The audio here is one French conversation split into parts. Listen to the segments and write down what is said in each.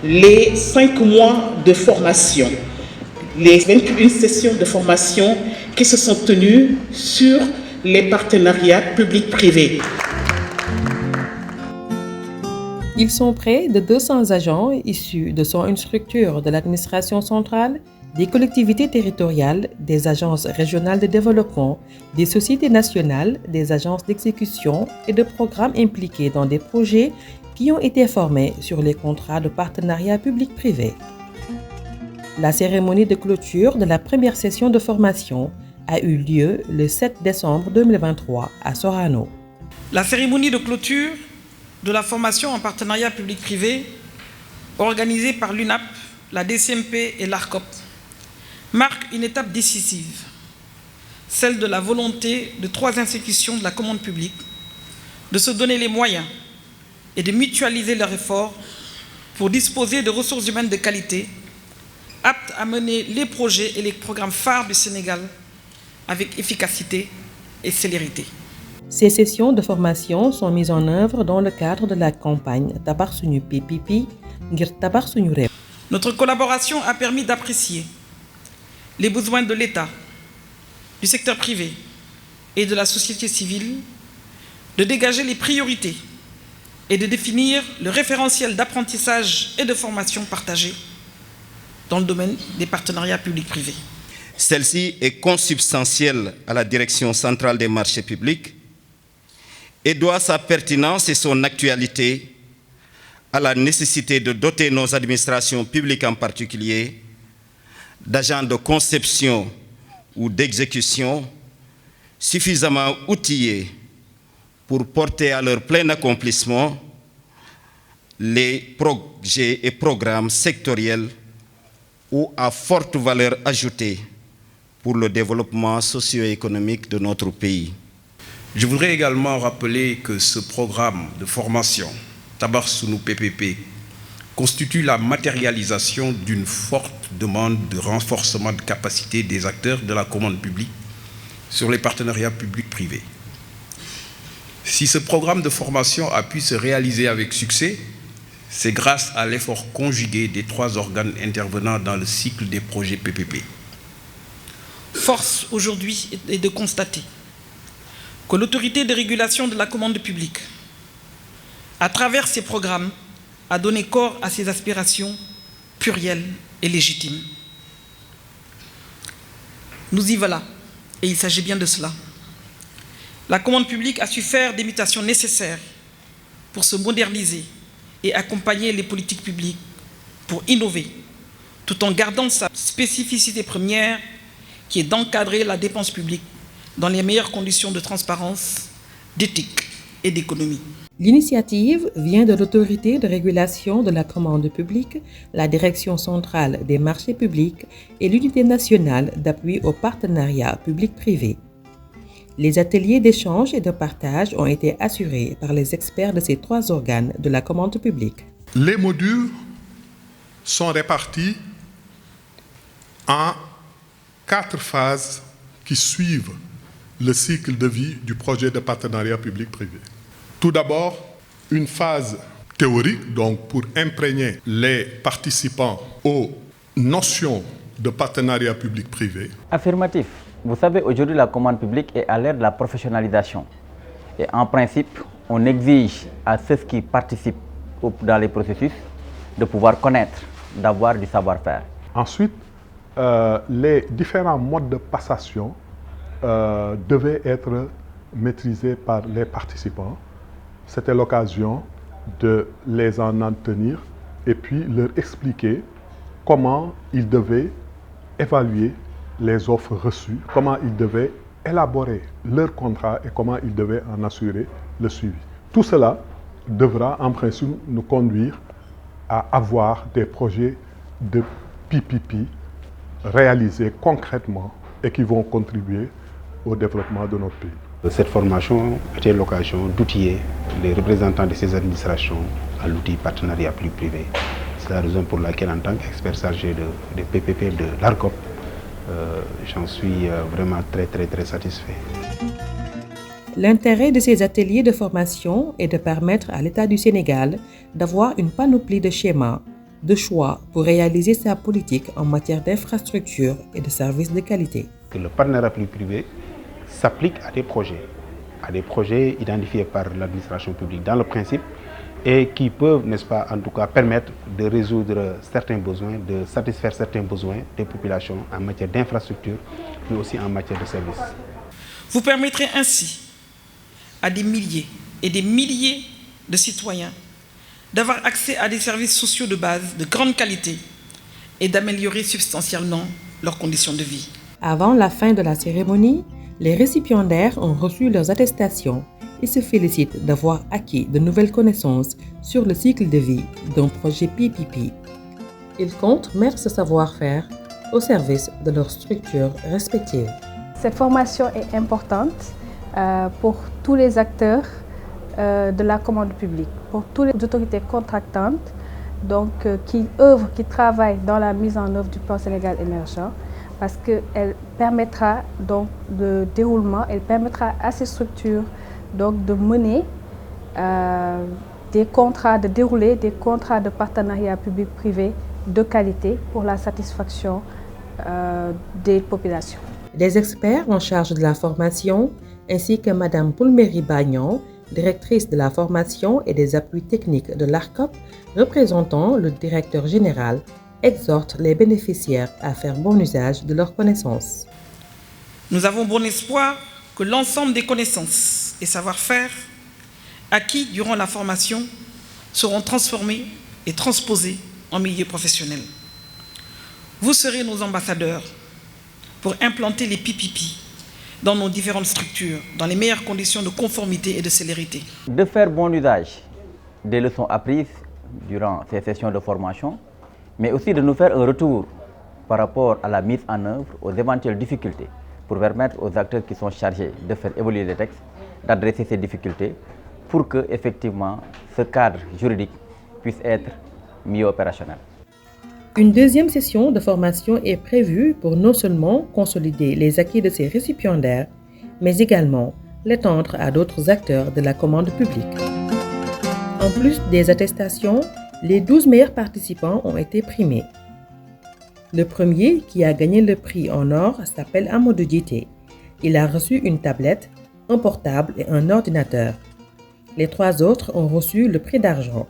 les 5 mois de formation, les 21 sessions de formation qui se sont tenues sur les partenariats publics-privés. Ils sont près de 200 agents issus de 101 structures de l'administration centrale, des collectivités territoriales, des agences régionales de développement, des sociétés nationales, des agences d'exécution et de programmes impliqués dans des projets qui ont été formés sur les contrats de partenariat public-privé. La cérémonie de clôture de la première session de formation a eu lieu le 7 décembre 2023 à Sorano. La cérémonie de clôture de la formation en partenariat public-privé, organisée par l'UNAP, la DCMP et l'ARCOP, marque une étape décisive, celle de la volonté de 3 institutions de la commande publique de se donner les moyens et de mutualiser leurs efforts pour disposer de ressources humaines de qualité, aptes à mener les projets et les programmes phares du Sénégal avec efficacité et célérité. Ces sessions de formation sont mises en œuvre dans le cadre de la campagne Tabax Suñu PPP ngir tabax suñu réew. Notre collaboration a permis d'apprécier les besoins de l'État, du secteur privé et de la société civile, de dégager les priorités et de définir le référentiel d'apprentissage et de formation partagée dans le domaine des partenariats publics-privés. Celle-ci est consubstantielle à la Direction centrale des marchés publics et doit sa pertinence et son actualité à la nécessité de doter nos administrations publiques en particulier d'agents de conception ou d'exécution suffisamment outillés pour porter à leur plein accomplissement les projets et programmes sectoriels ou à forte valeur ajoutée pour le développement socio-économique de notre pays. Je voudrais également rappeler que ce programme de formation Tabax Suñu PPP constitue la matérialisation d'une forte demande de renforcement de capacité des acteurs de la commande publique sur les partenariats publics-privés. Si ce programme de formation a pu se réaliser avec succès, c'est grâce à l'effort conjugué des 3 organes intervenant dans le cycle des projets PPP. Force aujourd'hui est de constater que l'autorité de régulation de la commande publique, à travers ces programmes, a donné corps à ses aspirations plurielles et légitimes. Nous y voilà, et il s'agit bien de cela. La commande publique a su faire des mutations nécessaires pour se moderniser et accompagner les politiques publiques pour innover, tout en gardant sa spécificité première, qui est d'encadrer la dépense publique dans les meilleures conditions de transparence, d'éthique et d'économie. L'initiative vient de l'autorité de régulation de la commande publique, la Direction centrale des marchés publics et l'unité nationale d'appui au partenariat public-privé. Les ateliers d'échange et de partage ont été assurés par les experts de ces 3 organes de la commande publique. Les modules sont répartis en 4 phases qui suivent le cycle de vie du projet de partenariat public-privé. Tout d'abord, une phase théorique, donc pour imprégner les participants aux notions de partenariat public-privé. Affirmatif. Vous savez, aujourd'hui, la commande publique est à l'ère de la professionnalisation. Et en principe, on exige à ceux qui participent dans les processus de pouvoir connaître, d'avoir du savoir-faire. Ensuite, les différents modes de passation devaient être maîtrisés par les participants. C'était l'occasion de les en tenir et puis leur expliquer comment ils devaient évaluer les offres reçues, comment ils devaient élaborer leur contrat et comment ils devaient en assurer le suivi. Tout cela devra en principe nous conduire à avoir des projets de PPP réalisés concrètement et qui vont contribuer au développement de notre pays. Cette formation était l'occasion d'outiller les représentants de ces administrations à l'outil partenariat public-privé. C'est la raison pour laquelle, en tant qu'expert chargé de PPP de l'ARCOP, j'en suis vraiment très satisfait. L'intérêt de ces ateliers de formation est de permettre à l'État du Sénégal d'avoir une panoplie de schémas de choix pour réaliser sa politique en matière d'infrastructures et de services de qualité. Que le partenariat public-privé s'applique à des projets identifiés par l'administration publique dans le principe et qui peuvent, n'est-ce pas, en tout cas, permettre de résoudre certains besoins, de satisfaire certains besoins des populations en matière d'infrastructures, mais aussi en matière de services. Vous permettrez ainsi à des milliers et des milliers de citoyens d'avoir accès à des services sociaux de base de grande qualité et d'améliorer substantiellement leurs conditions de vie. Avant la fin de la cérémonie, les récipiendaires ont reçu leurs attestations et se félicitent d'avoir acquis de nouvelles connaissances sur le cycle de vie d'un projet PPP. Ils comptent mettre ce savoir-faire au service de leurs structures respectives. Cette formation est importante pour tous les acteurs de la commande publique, pour toutes les autorités contractantes qui œuvrent, qui travaillent dans la mise en œuvre du plan Sénégal émergent, parce qu'elle permettra donc de déroulement, elle permettra à ces structures donc de mener de dérouler des contrats de partenariat public-privé de qualité pour la satisfaction des populations. Des experts en charge de la formation, ainsi que Mme Poulméry Bagnon, directrice de la formation et des appuis techniques de l'ARCOP, représentant le directeur général, exhortent les bénéficiaires à faire bon usage de leurs connaissances. Nous avons bon espoir que l'ensemble des connaissances et savoir-faire acquis durant la formation seront transformés et transposés en milieu professionnel. Vous serez nos ambassadeurs pour implanter les PPP dans nos différentes structures, dans les meilleures conditions de conformité et de célérité. De faire bon usage des leçons apprises durant ces sessions de formation, mais aussi de nous faire un retour par rapport à la mise en œuvre, aux éventuelles difficultés, pour permettre aux acteurs qui sont chargés de faire évoluer les textes, d'adresser ces difficultés, pour que, effectivement, ce cadre juridique puisse être mis opérationnel. Une deuxième session de formation est prévue pour non seulement consolider les acquis de ces récipiendaires, mais également l'étendre à d'autres acteurs de la commande publique. En plus des attestations, les 12 meilleurs participants ont été primés. Le premier, qui a gagné le prix en or, s'appelle Amadou Djité. Il a reçu une tablette, un portable et un ordinateur. Les 3 autres ont reçu le prix d'argent.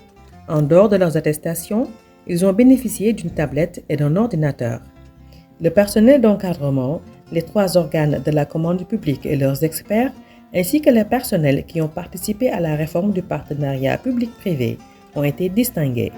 En dehors de leurs attestations, ils ont bénéficié d'une tablette et d'un ordinateur. Le personnel d'encadrement, les 3 organes de la commande publique et leurs experts, ainsi que les personnels qui ont participé à la réforme du partenariat public-privé, ont été distingués.